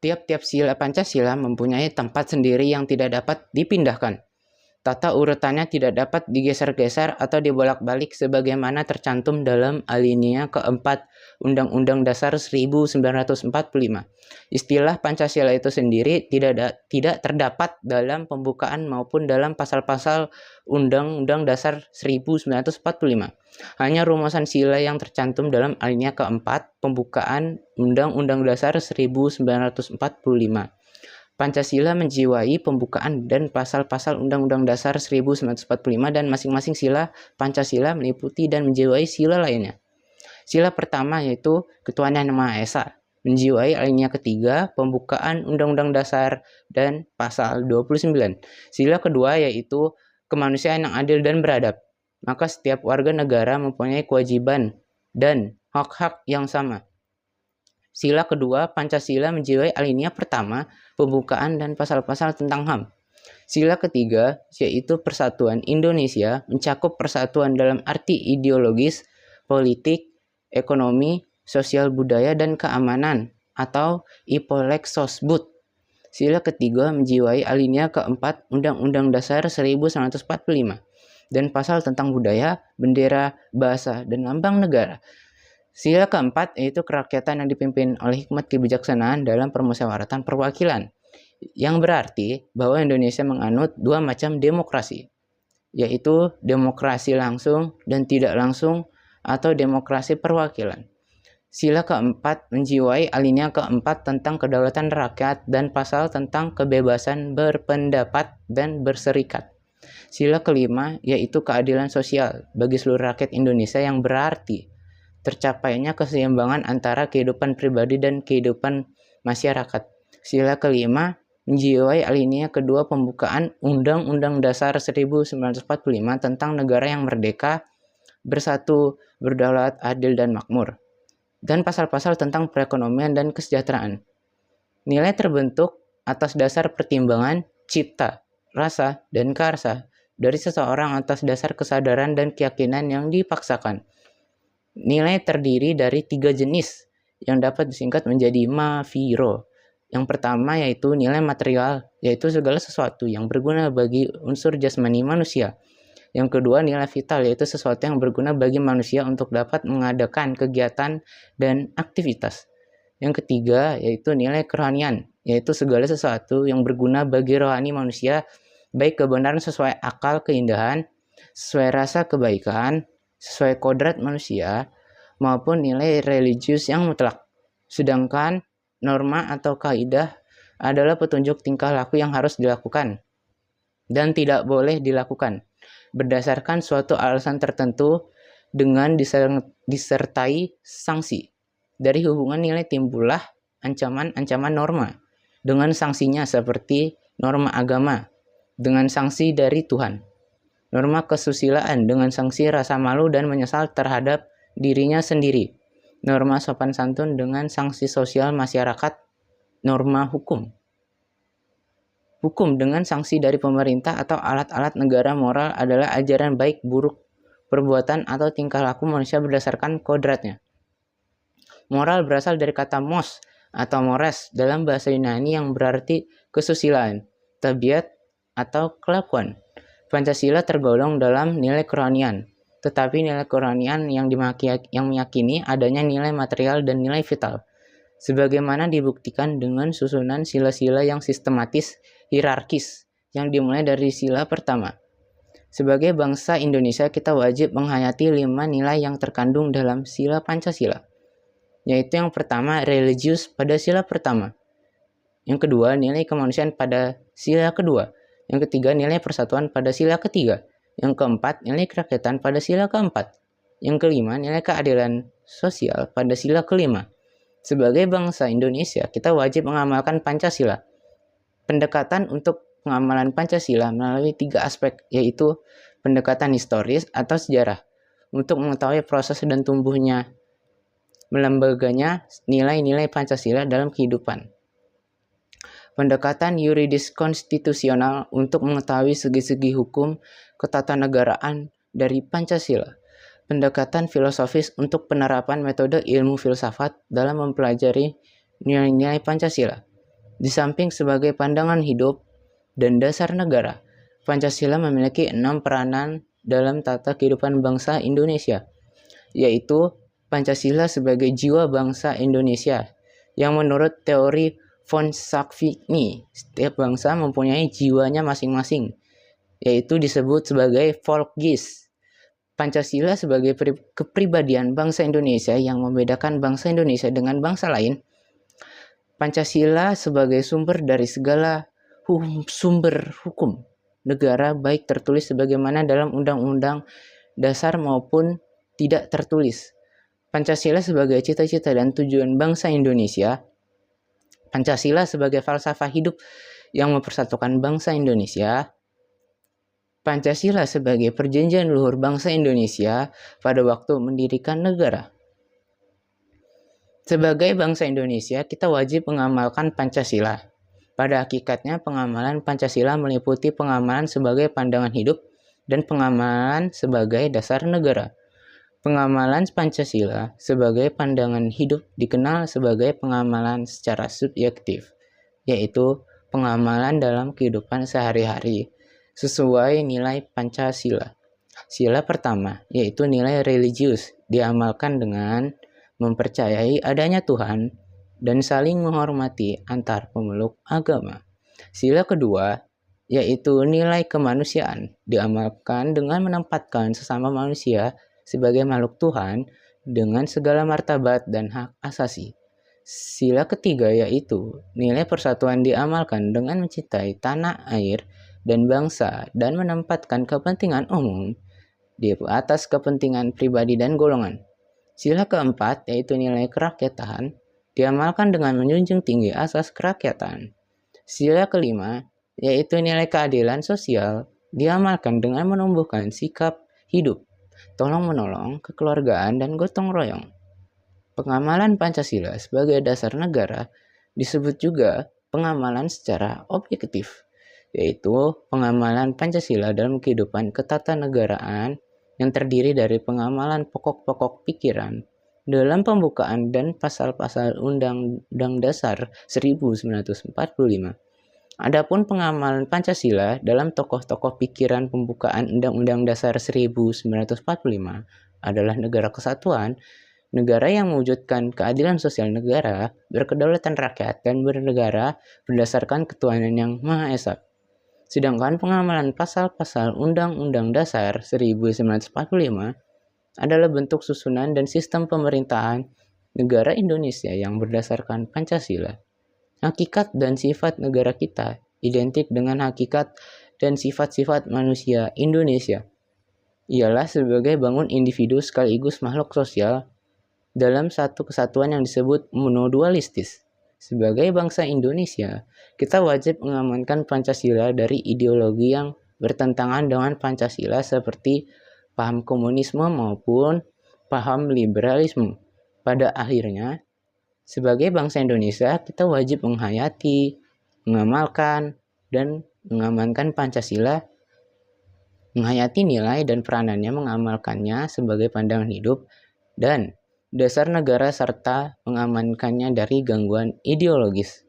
Tiap-tiap sila Pancasila mempunyai tempat sendiri yang tidak dapat dipindahkan. Tata urutannya tidak dapat digeser-geser atau dibolak-balik sebagaimana tercantum dalam alinea keempat Undang-Undang Dasar 1945. Istilah Pancasila itu sendiri tidak terdapat dalam pembukaan maupun dalam pasal-pasal Undang-Undang Dasar 1945. Hanya rumusan sila yang tercantum dalam alinea keempat pembukaan Undang-Undang Dasar 1945. Pancasila menjiwai pembukaan dan pasal-pasal Undang-Undang Dasar 1945 dan masing-masing sila Pancasila meliputi dan menjiwai sila lainnya. Sila pertama yaitu Ketuhanan Yang Maha Esa, menjiwai alinea ketiga pembukaan Undang-Undang Dasar dan pasal 29. Sila kedua yaitu kemanusiaan yang adil dan beradab. Maka setiap warga negara mempunyai kewajiban dan hak-hak yang sama. Sila kedua, Pancasila menjiwai alinea pertama, pembukaan dan pasal-pasal tentang HAM. Sila ketiga, yaitu Persatuan Indonesia, mencakup persatuan dalam arti ideologis, politik, ekonomi, sosial budaya, dan keamanan, atau IPOLEK Sosbud. Sila ketiga menjiwai alinea keempat Undang-Undang Dasar 1945 dan pasal tentang budaya, bendera, bahasa, dan lambang negara. Sila keempat yaitu kerakyatan yang dipimpin oleh hikmat kebijaksanaan dalam permusyawaratan perwakilan, yang berarti bahwa Indonesia menganut dua macam demokrasi, yaitu demokrasi langsung dan tidak langsung atau demokrasi perwakilan. Sila keempat menjiwai alinea keempat tentang kedaulatan rakyat dan pasal tentang kebebasan berpendapat dan berserikat. Sila kelima yaitu keadilan sosial bagi seluruh rakyat Indonesia, yang berarti tercapainya keseimbangan antara kehidupan pribadi dan kehidupan masyarakat. Sila kelima menjiwai alinea kedua pembukaan Undang-Undang Dasar 1945 tentang negara yang merdeka, bersatu, berdaulat, adil, dan makmur, dan pasal-pasal tentang perekonomian dan kesejahteraan. Nilai terbentuk atas dasar pertimbangan cipta, rasa, dan karsa dari seseorang atas dasar kesadaran dan keyakinan yang dipaksakan. Nilai terdiri dari 3 jenis yang dapat disingkat menjadi mafiro. Yang pertama yaitu nilai material, yaitu segala sesuatu yang berguna bagi unsur jasmani manusia. Yang kedua nilai vital, yaitu sesuatu yang berguna bagi manusia untuk dapat mengadakan kegiatan dan aktivitas. Yang ketiga yaitu nilai kerohanian, yaitu segala sesuatu yang berguna bagi rohani manusia, baik kebenaran sesuai akal keindahan, sesuai rasa kebaikan, sesuai kodrat manusia, maupun nilai religius yang mutlak. Sedangkan norma atau kaidah adalah petunjuk tingkah laku yang harus dilakukan dan tidak boleh dilakukan berdasarkan suatu alasan tertentu dengan disertai sanksi. Dari hubungan nilai timbullah ancaman-ancaman norma dengan sanksinya, seperti norma agama dengan sanksi dari Tuhan, norma kesusilaan dengan sanksi rasa malu dan menyesal terhadap dirinya sendiri, norma sopan santun dengan sanksi sosial masyarakat, norma hukum dengan sanksi dari pemerintah atau alat-alat negara. Moral adalah ajaran baik buruk perbuatan atau tingkah laku manusia berdasarkan kodratnya. Moral berasal dari kata mos atau mores dalam bahasa Yunani yang berarti kesusilaan, tabiat, atau kelakuan. Pancasila tergolong dalam nilai kerohanian, tetapi nilai kerohanian yang meyakini adanya nilai material dan nilai vital, sebagaimana dibuktikan dengan susunan sila-sila yang sistematis, hierarkis, yang dimulai dari sila pertama. Sebagai bangsa Indonesia, kita wajib menghayati 5 nilai yang terkandung dalam sila Pancasila, yaitu yang pertama religius pada sila pertama, yang kedua nilai kemanusiaan pada sila kedua, yang ketiga nilai persatuan pada sila ketiga, yang keempat nilai kerakyatan pada sila keempat, yang kelima nilai keadilan sosial pada sila kelima. Sebagai bangsa Indonesia, kita wajib mengamalkan Pancasila. Pendekatan untuk pengamalan Pancasila melalui 3 aspek, yaitu pendekatan historis atau sejarah, untuk mengetahui proses dan tumbuhnya melembaganya nilai-nilai Pancasila dalam kehidupan. Pendekatan yuridis konstitusional untuk mengetahui segi-segi hukum ketatanegaraan dari Pancasila. Pendekatan filosofis untuk penerapan metode ilmu filsafat dalam mempelajari nilai-nilai Pancasila. Di samping sebagai pandangan hidup dan dasar negara, Pancasila memiliki 6 peranan dalam tata kehidupan bangsa Indonesia, yaitu Pancasila sebagai jiwa bangsa Indonesia, yang menurut teori von Sackvini, setiap bangsa mempunyai jiwanya masing-masing, yaitu disebut sebagai Volksgeist. Pancasila sebagai kepribadian bangsa Indonesia yang membedakan bangsa Indonesia dengan bangsa lain. Pancasila sebagai sumber dari segala sumber hukum negara, baik tertulis sebagaimana dalam Undang-Undang Dasar maupun tidak tertulis. Pancasila sebagai cita-cita dan tujuan bangsa Indonesia. Pancasila sebagai falsafah hidup yang mempersatukan bangsa Indonesia. Pancasila sebagai perjanjian luhur bangsa Indonesia pada waktu mendirikan negara. Sebagai bangsa Indonesia, kita wajib mengamalkan Pancasila. Pada hakikatnya, pengamalan Pancasila meliputi pengamalan sebagai pandangan hidup dan pengamalan sebagai dasar negara. Pengamalan Pancasila sebagai pandangan hidup dikenal sebagai pengamalan secara subjektif, yaitu pengamalan dalam kehidupan sehari-hari sesuai nilai Pancasila. Sila pertama, yaitu nilai religius, diamalkan dengan mempercayai adanya Tuhan dan saling menghormati antar pemeluk agama. Sila kedua, yaitu nilai kemanusiaan, diamalkan dengan menempatkan sesama manusia sebagai makhluk Tuhan dengan segala martabat dan hak asasi. Sila ketiga, yaitu nilai persatuan, diamalkan dengan mencintai tanah, air, dan bangsa dan menempatkan kepentingan umum di atas kepentingan pribadi dan golongan. Sila keempat, yaitu nilai kerakyatan, diamalkan dengan menjunjung tinggi asas kerakyatan. Sila kelima, yaitu nilai keadilan sosial, diamalkan dengan menumbuhkan sikap hidup, tolong-menolong, kekeluargaan, dan gotong royong. Pengamalan Pancasila sebagai dasar negara disebut juga pengamalan secara objektif, yaitu pengamalan Pancasila dalam kehidupan ketatanegaraan yang terdiri dari pengamalan pokok-pokok pikiran dalam pembukaan dan pasal-pasal Undang-Undang Dasar 1945. Adapun pengamalan Pancasila dalam tokoh-tokoh pikiran pembukaan Undang-Undang Dasar 1945 adalah negara kesatuan, negara yang mewujudkan keadilan sosial negara, berkedaulatan rakyat, dan bernegara berdasarkan ketuhanan yang Maha Esa. Sedangkan pengamalan pasal-pasal Undang-Undang Dasar 1945 adalah bentuk susunan dan sistem pemerintahan negara Indonesia yang berdasarkan Pancasila. Hakikat dan sifat negara kita identik dengan hakikat dan sifat-sifat manusia Indonesia. Ialah sebagai bangun individu sekaligus makhluk sosial dalam satu kesatuan yang disebut monodualistis. Sebagai bangsa Indonesia, kita wajib mengamankan Pancasila dari ideologi yang bertentangan dengan Pancasila seperti paham komunisme maupun paham liberalisme. Pada akhirnya, sebagai bangsa Indonesia, kita wajib menghayati, mengamalkan, dan mengamankan Pancasila, menghayati nilai dan peranannya mengamalkannya sebagai pandangan hidup dan dasar negara serta mengamankannya dari gangguan ideologis.